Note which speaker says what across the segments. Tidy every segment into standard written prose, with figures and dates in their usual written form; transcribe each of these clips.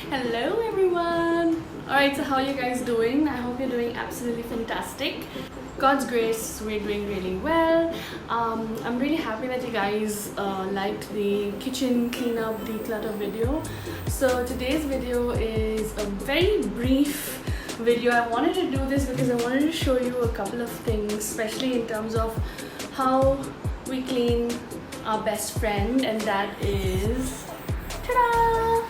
Speaker 1: Hello everyone! Alright, so how are you guys doing? I hope you're doing absolutely fantastic. God's grace, we're doing really well. I'm really happy that you guys liked the kitchen cleanup declutter video. So today's video is a very brief video. I wanted to do this because I wanted to show you a couple of things, especially in terms of how we clean our best friend, and that is ta-da!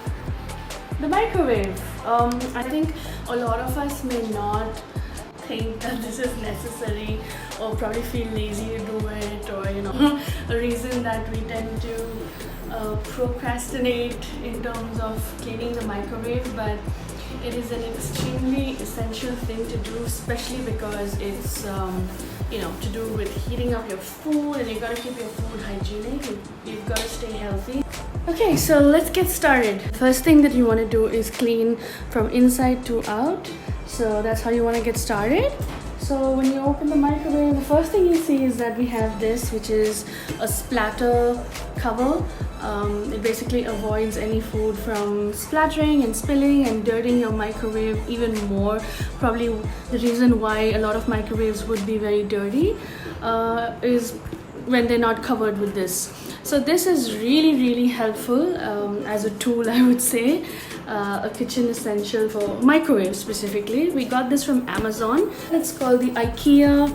Speaker 1: The microwave. I think a lot of us may not think that this is necessary or probably feel lazy to do it, or a reason that we tend to procrastinate in terms of cleaning the microwave, but it is an extremely essential thing to do, especially because it's to do with heating up your food, and you got to keep your food hygienic. You've got to stay healthy. Okay, so let's get started. First thing that you want to do is clean from inside to out. So that's how you want to get started. So when you open the microwave, the first thing you see is that we have this, which is a splatter cover. It basically avoids any food from splattering and spilling and dirtying your microwave even more. Probably the reason why a lot of microwaves would be very dirty is when they're not covered with this. So this is really helpful as a tool, I would say. A kitchen essential for microwave specifically. We got this from Amazon. It's called the IKEA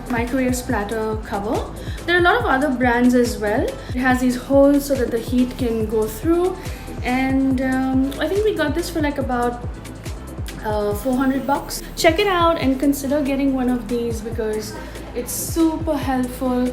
Speaker 1: microwave splatter cover. There are a lot of other brands as well. It has these holes so that the heat can go through, and I think we got this for like about $400. Check it out and consider getting one of these because it's super helpful.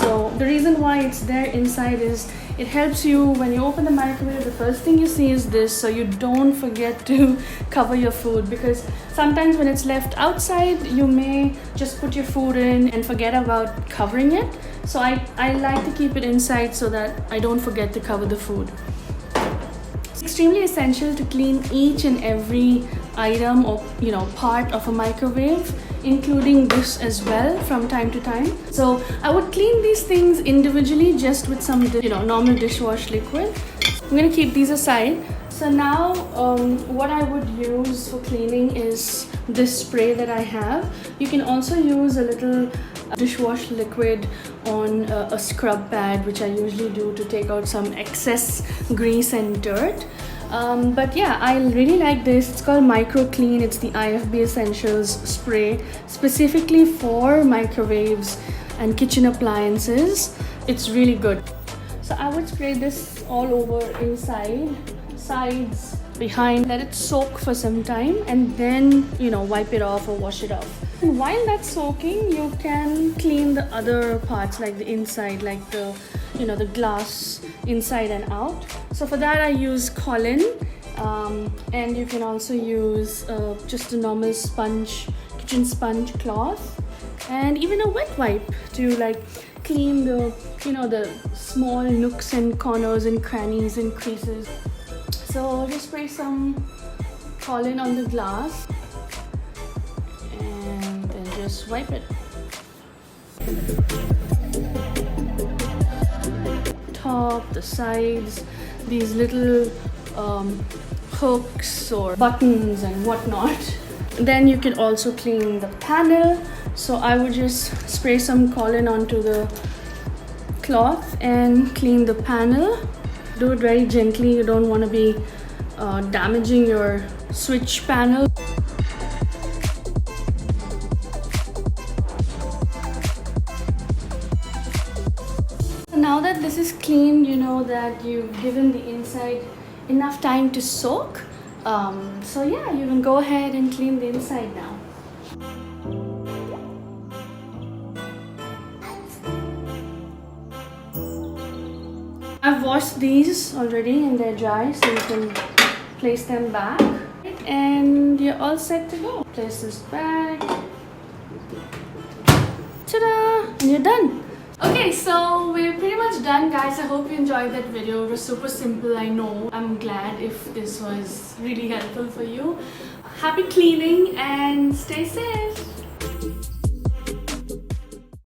Speaker 1: So the reason why it's there inside is it helps you when you open the microwave. The first thing you see is this, so you don't forget to cover your food, because sometimes when it's left outside you may just put your food in and forget about covering it. So I like to keep it inside so that I don't forget to cover the food. It's extremely essential to clean each and every item or part of a microwave, including this as well, from time to time. So I would clean these things individually just with some normal dishwash liquid. I'm gonna keep these aside. So now what I would use for cleaning is this spray that I have. You can also use a little dishwash liquid on a scrub pad, which I usually do to take out some excess grease and dirt. But yeah, I really like this. It's called Micro Clean. It's the IFB Essentials spray specifically for microwaves and kitchen appliances. It's really good. So I would spray this all over, inside, sides, behind, let it soak for some time, and then wipe it off or wash it off. And while that's soaking, you can clean the other parts, like the inside, like the the glass inside and out. So for that I use Colin, and you can also use just a normal kitchen sponge cloth, and even a wet wipe to clean the the small nooks and corners and crannies and creases. So just spray some Colin on the glass and then just wipe it. Top, the sides, these little hooks or buttons and whatnot. Then you can also clean the panel. So I would just spray some Colin onto the cloth and clean the panel. Do it very gently. You don't want to be damaging your switch panel. Now that this is clean, you know that you've given the inside enough time to soak. So yeah, you can go ahead and clean the inside now. I've washed these already and they're dry, so you can place them back. And you're all set to go. Place this back. Ta-da! And you're done. Okay, so we're pretty much done, guys. I hope you enjoyed that video. It was super simple, I know. I'm glad if this was really helpful for you. Happy cleaning and stay safe.